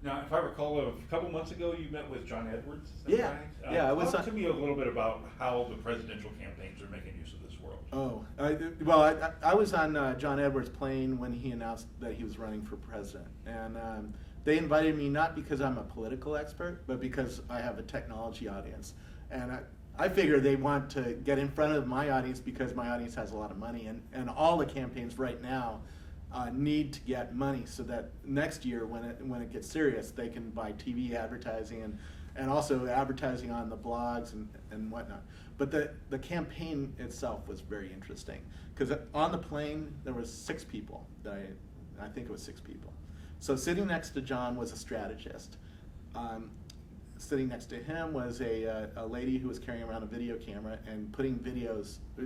Now, if I recall, a couple months ago, you met with John Edwards. Is that Yeah, right? yeah, I was Talk to me a little bit about how the presidential campaigns are making use of this world. Oh, I was on John Edwards' plane when he announced that he was running for president, and they invited me not because I'm a political expert, but because I have a technology audience, and I figure they want to get in front of my audience because my audience has a lot of money, and all the campaigns right now need to get money so that next year when it gets serious, they can buy TV advertising and also advertising on the blogs and whatnot. But the campaign itself was very interesting because on the plane there was 6 people. I think it was 6 people. So sitting next to John was a strategist. Sitting next to him was a lady who was carrying around a video camera and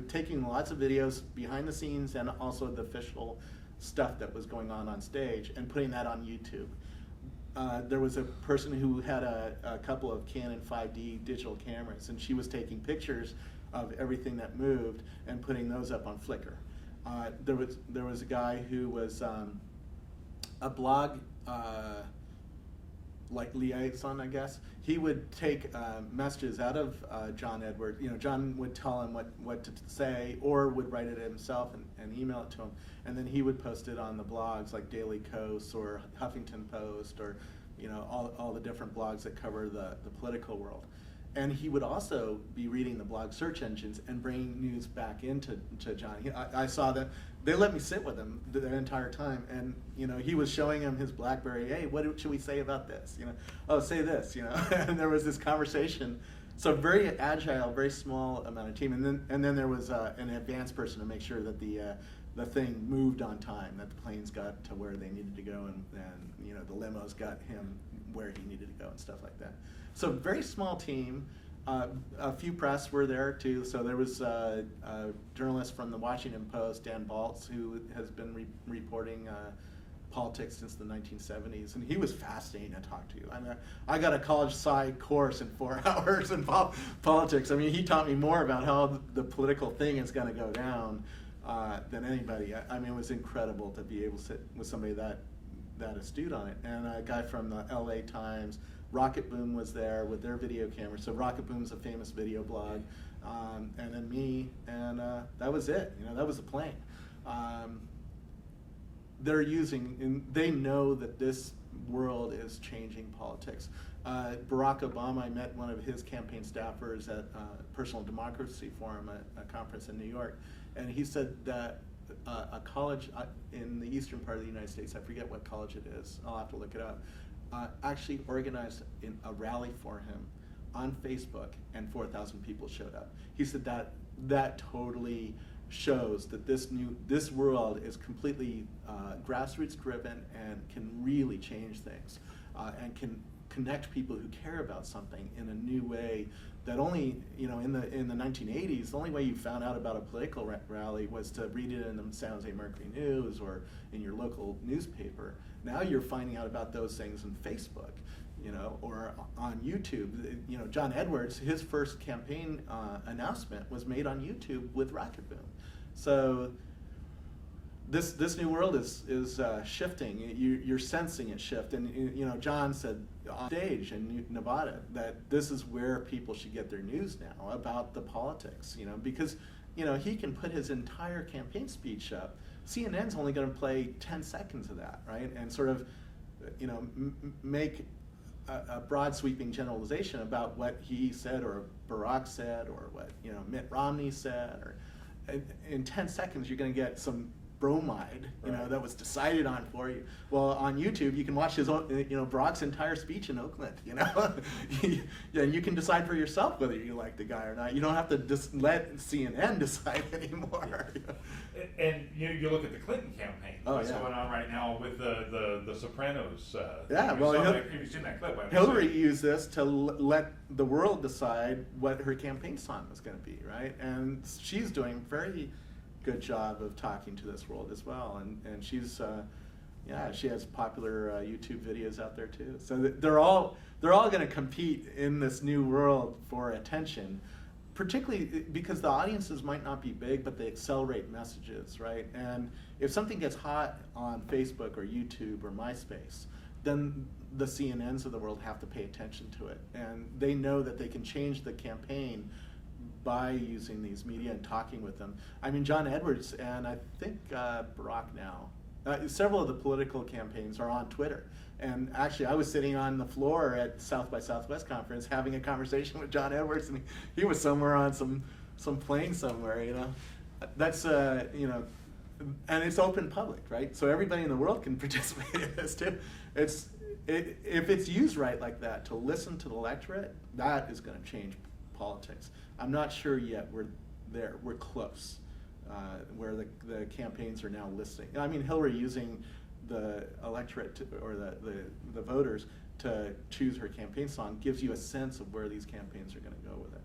taking lots of videos behind the scenes and also the official stuff that was going on stage and putting that on YouTube. There was a person who had a couple of Canon 5D digital cameras, and she was taking pictures of everything that moved and putting those up on Flickr. There was a guy who was a blog like liaison, I guess. He would take messages out of John Edwards. John would tell him what to say, or would write it himself and email it to him, and then he would post it on the blogs like Daily Kos or Huffington Post, or all the different blogs that cover the political world. And he would also be reading the blog search engines and bringing news back into John. I saw that they let me sit with him the entire time, and he was showing him his BlackBerry. Hey, what should we say about this? Oh, say this. And there was this conversation. So very agile, very small amount of team, and then there was an advanced person to make sure that the thing moved on time, that the planes got to where they needed to go, and the limos got him where he needed to go and stuff like that. So very small team. A few press were there too. So there was a journalist from the Washington Post, Dan Baltz, who has been reporting politics since the 1970s, and he was fascinating to talk to. I got a college sci course in 4 hours in politics. He taught me more about how the political thing is going to go down than anybody. It was incredible to be able to sit with somebody that astute on it. And a guy from the LA Times, Rocket Boom, was there with their video camera. So Rocket Boom's a famous video blog, and then me, and that was it. That was the plane. They know that this world is changing politics. Barack Obama, I met one of his campaign staffers at Personal Democracy Forum at a conference in New York, and he said that a college in the eastern part of the United States, I forget what college it is, I'll have to look it up, actually organized a rally for him on Facebook, and 4,000 people showed up. He said that totally shows that this world is completely grassroots driven and can really change things and can connect people who care about something in a new way that only, in the 1980s, the only way you found out about a political rally was to read it in the San Jose Mercury News or in your local newspaper. Now you're finding out about those things on Facebook, or on YouTube. John Edwards, his first campaign announcement was made on YouTube with Rocket Boom. So this new world is shifting. You're sensing it shift, and John said on stage in Nevada that this is where people should get their news now about the politics. Because he can put his entire campaign speech up. CNN's only going to play 10 seconds of that, right? And sort of make a broad sweeping generalization about what he said or Barack said or what Mitt Romney said, or in 10 seconds you're going to get some bromide, right, that was decided on for you. Well, on YouTube, you can watch his own, Barack's entire speech in Oakland, and you can decide for yourself whether you like the guy or not. You don't have to just let CNN decide anymore. And you look at the Clinton campaign. What's going on right now with the Sopranos? Have you seen that clip? Hillary used this to let the world decide what her campaign song was going to be, right? And she's doing very good job of talking to this world as well, and she's she has popular YouTube videos out there too. So they're all going to compete in this new world for attention, particularly because the audiences might not be big, but they accelerate messages, right? And if something gets hot on Facebook or YouTube or MySpace, then the CNNs of the world have to pay attention to it. And they know that they can change the campaign by using these media and talking with them. I mean, John Edwards and I think Barack now, several of the political campaigns are on Twitter. And actually, I was sitting on the floor at South by Southwest conference having a conversation with John Edwards, and he was somewhere on some plane somewhere, you know. That's, you know, and it's open public, right? So everybody in the world can participate in this too. If it's used right like that, to listen to the electorate, that is going to change politics. I'm not sure yet we're there. We're close, where the campaigns are now listening. I mean, Hillary using the electorate or the voters to choose her campaign song gives you a sense of where these campaigns are going to go with it.